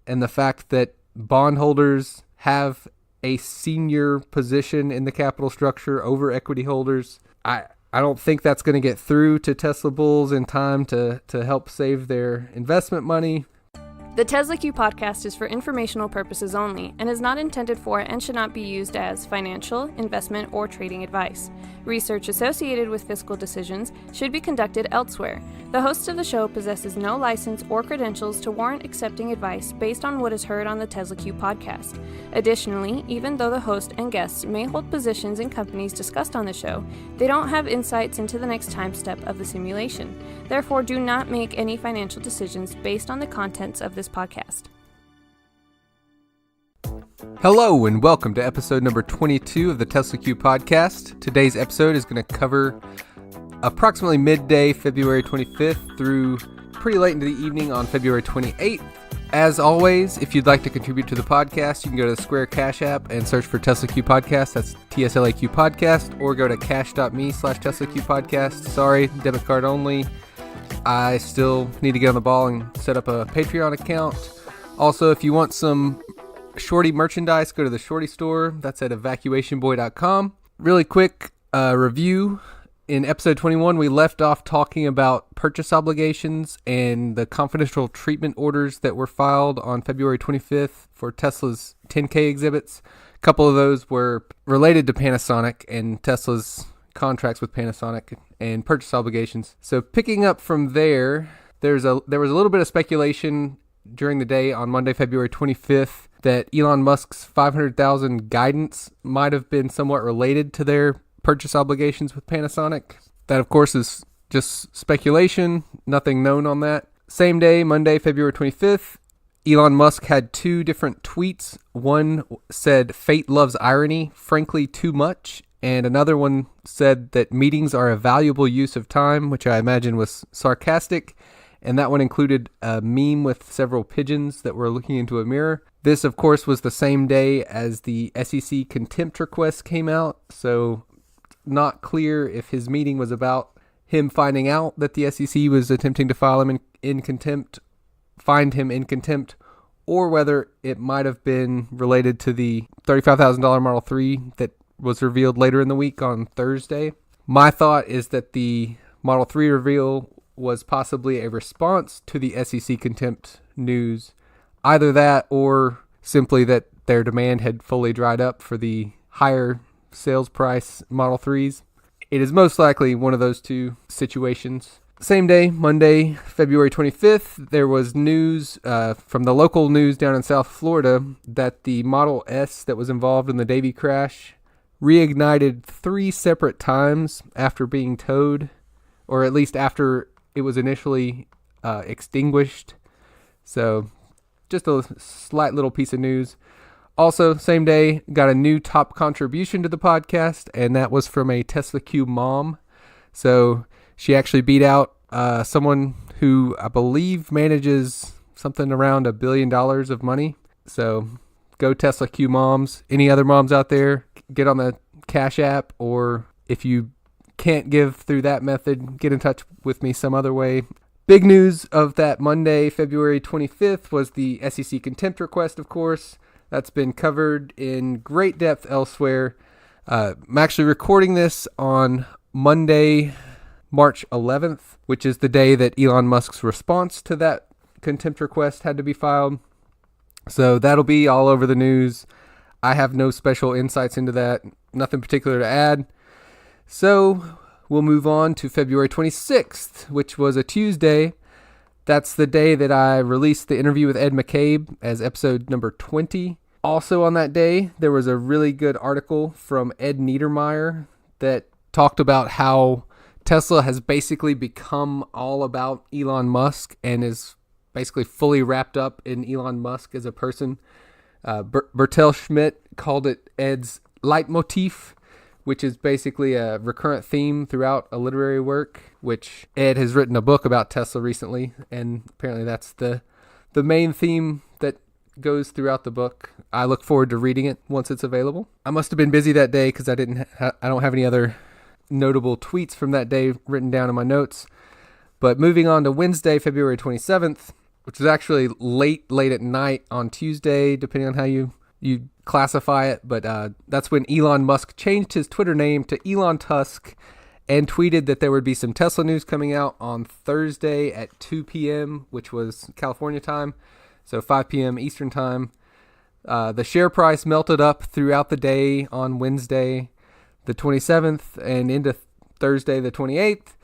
and the fact that bondholders have a senior position in the capital structure over equity holders. I don't think that's going to get through to Tesla bulls in time to help save their investment money. The TSLAQ podcast is for informational purposes only and is not intended for and should not be used as financial, investment, or trading advice. Research associated with fiscal decisions should be conducted elsewhere. The host of the show possesses no license or credentials to warrant accepting advice based on what is heard on the TSLAQ podcast. Additionally, even though the host and guests may hold positions in companies discussed on the show, they don't have insights into the next time step of the simulation. Therefore, do not make any financial decisions based on the contents of this podcast. Hello and welcome to episode number 22 of the TSLAQ podcast. Today's episode is going to cover approximately midday February 25th through pretty late into the evening on February 28th. As always, if you'd like to contribute to the podcast, you can go to the Square Cash app and search for TSLAQ podcast. That's TSLAQ podcast, or go to cash.me/TSLAQ podcast. Sorry, debit card only. I still need to get on the ball and set up a Patreon account. Also, if you want some Shorty merchandise, go to the Shorty store. That's at evacuationboy.com. Really quick review. In episode 21, we left off talking about purchase obligations and the confidential treatment orders that were filed on February 25th for Tesla's 10K exhibits. A couple of those were related to Panasonic and Tesla's contracts with Panasonic and purchase obligations. So picking up from there, there was a little bit of speculation during the day on Monday, February 25th, that Elon Musk's $500,000 guidance might have been somewhat related to their purchase obligations with Panasonic. That, of course, is just speculation, nothing known on that. Same day, Monday, February 25th, Elon Musk had two different tweets. One said, "Fate loves irony, frankly too much." And another one said that meetings are a valuable use of time, which I imagine was sarcastic. And that one included a meme with several pigeons that were looking into a mirror. This, of course, was the same day as the SEC contempt request came out. So not clear if his meeting was about him finding out that the SEC was attempting to file him in contempt, find him in contempt, or whether it might have been related to the $35,000 Model 3 that was revealed later in the week on Thursday. My thought is that the Model 3 reveal was possibly a response to the SEC contempt news. Either that or simply that their demand had fully dried up for the higher sales price Model 3s. It is most likely one of those two situations. Same day, Monday, February 25th, there was news from the local news down in South Florida that the Model S that was involved in the Davie crash reignited 3 separate times after being towed, or at least after it was initially extinguished. So just a slight little piece of news. Also, same day, got a new top contribution to the podcast, and that was from a TSLAQ mom. So she actually beat out someone who I believe manages something around $1 billion of money. So go TSLAQ moms. Any other moms out there, get on the Cash app, or if you can't give through that method, get in touch with me some other way. Big news of that Monday, February 25th was the SEC contempt request, of course. That's been covered in great depth elsewhere. I'm actually recording this on Monday, March 11th, which is the day that Elon Musk's response to that contempt request had to be filed. So that'll be all over the news. I have no special insights into that. Nothing particular to add. So we'll move on to February 26th, which was a Tuesday. That's the day that I released the interview with Ed McCabe as episode number 20. Also on that day, there was a really good article from Ed Niedermeyer that talked about how Tesla has basically become all about Elon Musk and is basically fully wrapped up in Elon Musk as a person. Bertel Schmidt called it Ed's leitmotif, which is basically a recurrent theme throughout a literary work, which Ed has written a book about Tesla recently, and apparently that's the main theme that goes throughout the book. I look forward to reading it once it's available. I must have been busy that day because I don't have any other notable tweets from that day written down in my notes. But moving on to Wednesday, February 27th, which was actually late at night on Tuesday, depending on how you classify it. But that's when Elon Musk changed his Twitter name to Elon Tusk and tweeted that there would be some Tesla news coming out on Thursday at 2 p.m., which was California time, so 5 p.m. Eastern time. The share price melted up throughout the day on Wednesday, the 27th, and into Thursday, the 28th.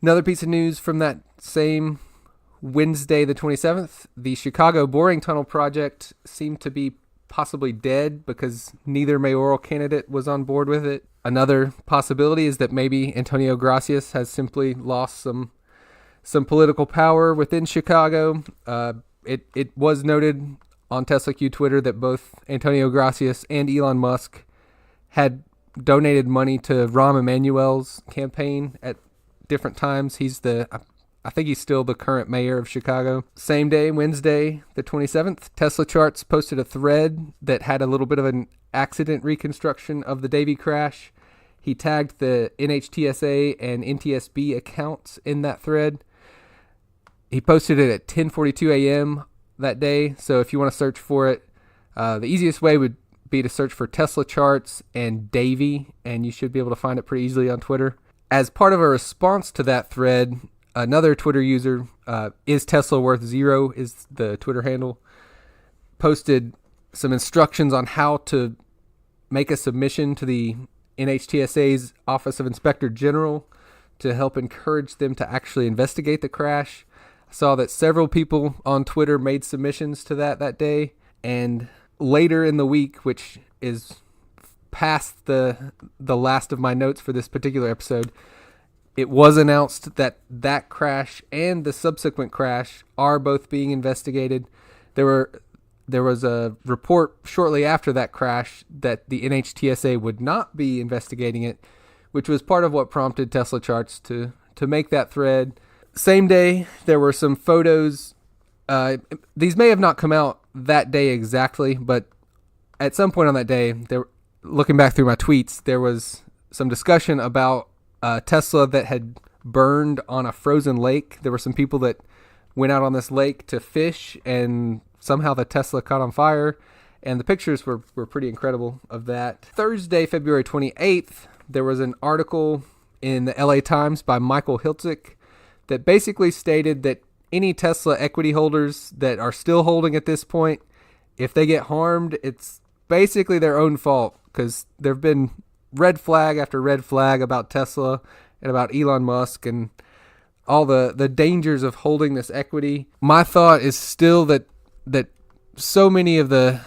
Another piece of news from that same Wednesday, the 27th, the Chicago boring tunnel project seemed to be possibly dead because neither mayoral candidate was on board with it. Another possibility is that maybe Antonio Gracias has simply lost some political power within Chicago. It was noted on TSLAQ Twitter that both Antonio Gracias and Elon Musk had donated money to Rahm Emanuel's campaign at different times. I think he's still the current mayor of Chicago. Same day, Wednesday, the 27th, Tesla Charts posted a thread that had a little bit of an accident reconstruction of the Davie crash. He tagged the NHTSA and NTSB accounts in that thread. He posted it at 10:42 a.m. that day, so if you want to search for it, the easiest way would be to search for Tesla Charts and Davie, and you should be able to find it pretty easily on Twitter. As part of a response to that thread, another Twitter user, is Tesla worth zero is the Twitter handle, posted some instructions on how to make a submission to the NHTSA's Office of Inspector General to help encourage them to actually investigate the crash. I saw that several people on Twitter made submissions to that day, and later in the week, which is past the last of my notes for this particular episode, it was announced that that crash and the subsequent crash are both being investigated. There was a report shortly after that crash that the NHTSA would not be investigating it, which was part of what prompted Tesla Charts to make that thread. Same day, there were some photos. These may have not come out that day exactly, but at some point on that day, looking back through my tweets, there was some discussion about Tesla that had burned on a frozen lake. There were some people that went out on this lake to fish, and somehow the Tesla caught on fire, and the pictures were pretty incredible of that. Thursday, February 28th, there was an article in the LA Times by Michael Hiltzik that basically stated that any Tesla equity holders that are still holding at this point, if they get harmed, it's basically their own fault, because there have been red flag after red flag about Tesla and about Elon Musk and all the dangers of holding this equity. My thought is still that so many of the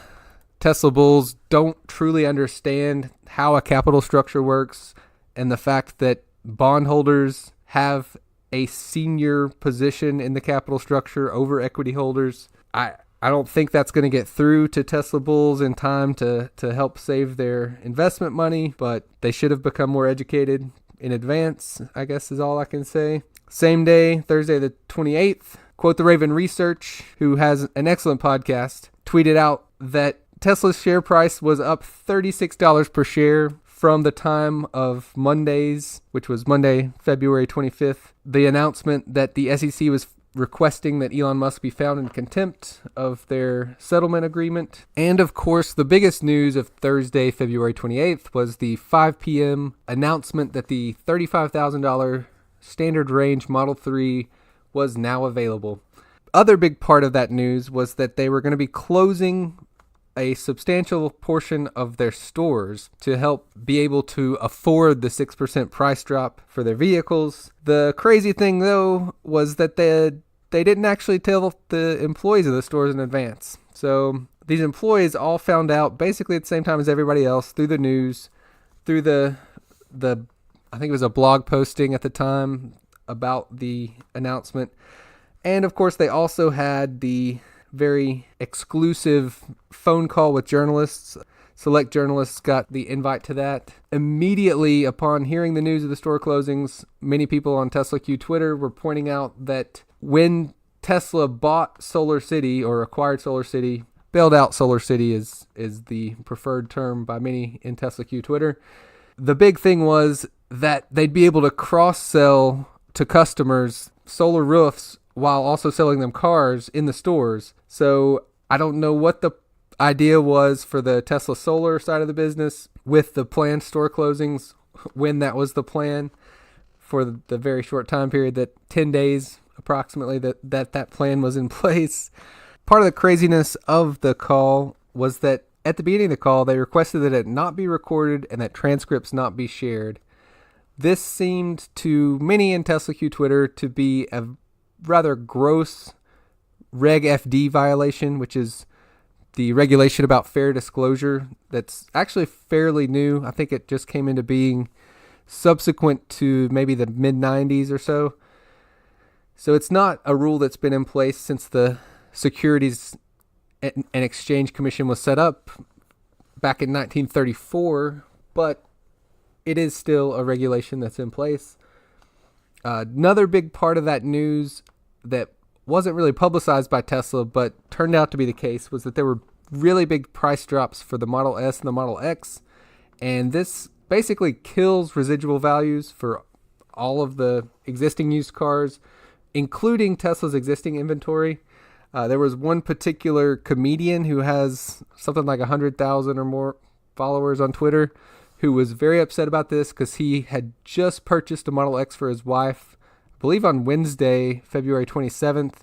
Tesla bulls don't truly understand how a capital structure works, and the fact that bondholders have a senior position in the capital structure over equity holders. I don't think that's going to get through to Tesla bulls in time to help save their investment money, but they should have become more educated in advance, I guess is all I can say. Same day, Thursday the 28th, Quote the Raven Research, who has an excellent podcast, tweeted out that Tesla's share price was up $36 per share from the time of Monday's, which was Monday, February 25th, the announcement that the SEC was requesting that Elon Musk be found in contempt of their settlement agreement. And of course, the biggest news of Thursday, February 28th was the 5 p.m. announcement that the $35,000 standard range Model 3 was now available. Other big part of that news was that they were going to be closing a substantial portion of their stores to help be able to afford the 6% price drop for their vehicles. The crazy thing, though, was that they didn't actually tell the employees of the stores in advance. So these employees all found out basically at the same time as everybody else through the news, through the I think it was a blog posting at the time about the announcement. And of course, they also had the very exclusive phone call with journalists. Select journalists got the invite to that. Immediately upon hearing the news of the store closings, many people on TSLAQ Twitter were pointing out that when Tesla bought Solar City or acquired Solar City, bailed out Solar City is the preferred term by many in TSLAQ Twitter. The big thing was that they'd be able to cross-sell to customers solar roofs while also selling them cars in the stores. So I don't know what the idea was for the Tesla Solar side of the business with the planned store closings, when that was the plan for the very short time period, that 10 days approximately that plan was in place. Part of the craziness of the call was that at the beginning of the call, they requested that it not be recorded and that transcripts not be shared. This seemed to many in TSLAQ Twitter to be a rather gross Reg FD violation, which is the regulation about fair disclosure that's actually fairly new. I think it just came into being subsequent to maybe the mid-90s or so. So it's not a rule that's been in place since the Securities and Exchange Commission was set up back in 1934, but it is still a regulation that's in place. Another big part of that news that wasn't really publicized by Tesla, but turned out to be the case, was that there were really big price drops for the Model S and the Model X. And this basically kills residual values for all of the existing used cars, including Tesla's existing inventory. There was one particular comedian who has something like 100,000 or more followers on Twitter who was very upset about this because he had just purchased a Model X for his wife, I believe on Wednesday, February 27th.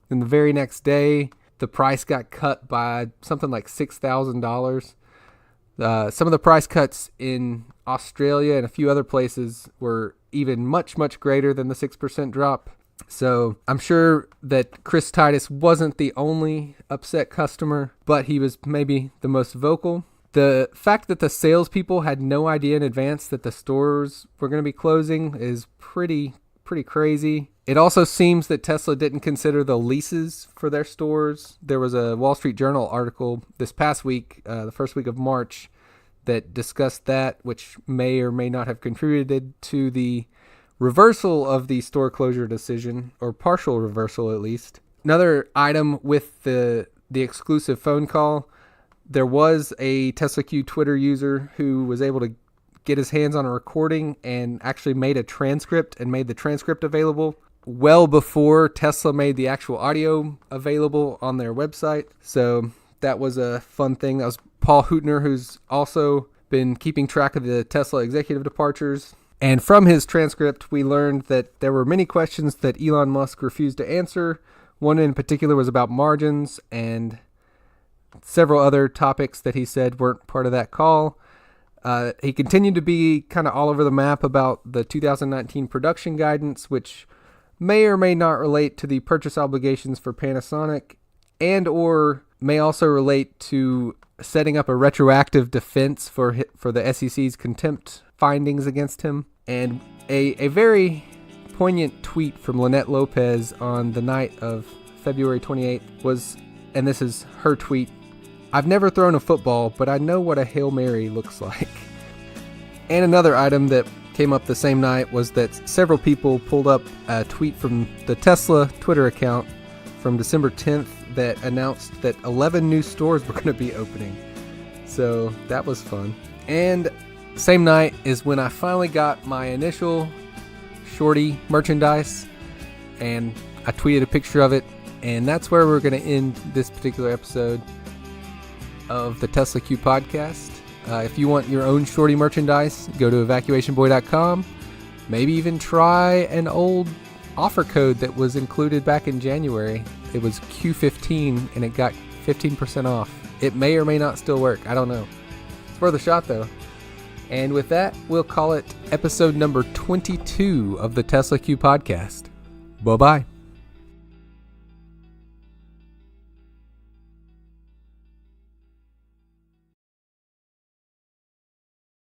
And the very next day, the price got cut by something like $6,000. Some of the price cuts in Australia and a few other places were even much, much greater than the 6% drop. So I'm sure that Chris Titus wasn't the only upset customer, but he was maybe the most vocal. The fact that the salespeople had no idea in advance that the stores were going to be closing is pretty crazy. It also seems that Tesla didn't consider the leases for their stores. There was a Wall Street Journal article this past week, the first week of March, that discussed that, which may or may not have contributed to the reversal of the store closure decision, or partial reversal at least. Another item with the exclusive phone call, there was a TSLAQ Twitter user who was able to get his hands on a recording and actually made a transcript and made the transcript available well before Tesla made the actual audio available on their website. So that was a fun thing. That was Paul Hootner, who's also been keeping track of the Tesla executive departures. And from his transcript, we learned that there were many questions that Elon Musk refused to answer. One in particular was about margins, and several other topics that he said weren't part of that call. He continued to be kind of all over the map about the 2019 production guidance, which may or may not relate to the purchase obligations for Panasonic, and or may also relate to setting up a retroactive defense for the SEC's contempt findings against him. And a very poignant tweet from Lynette Lopez on the night of February 28th was, and this is her tweet, "I've never thrown a football, but I know what a Hail Mary looks like." And another item that came up the same night was that several people pulled up a tweet from the Tesla Twitter account from December 10th that announced that 11 new stores were going to be opening. So that was fun. And same night is when I finally got my initial Shorty merchandise, and I tweeted a picture of it, and that's where we're going to end this particular episode of the TSLAQ podcast. If you want your own Shorty merchandise, go to evacuationboy.com. Maybe even try an old offer code that was included back in January. It was Q15 and it got 15% off. It may or may not still work. I don't know. It's worth a shot though. And with that, we'll call it episode number 22 of the TSLAQ podcast. Bye-bye.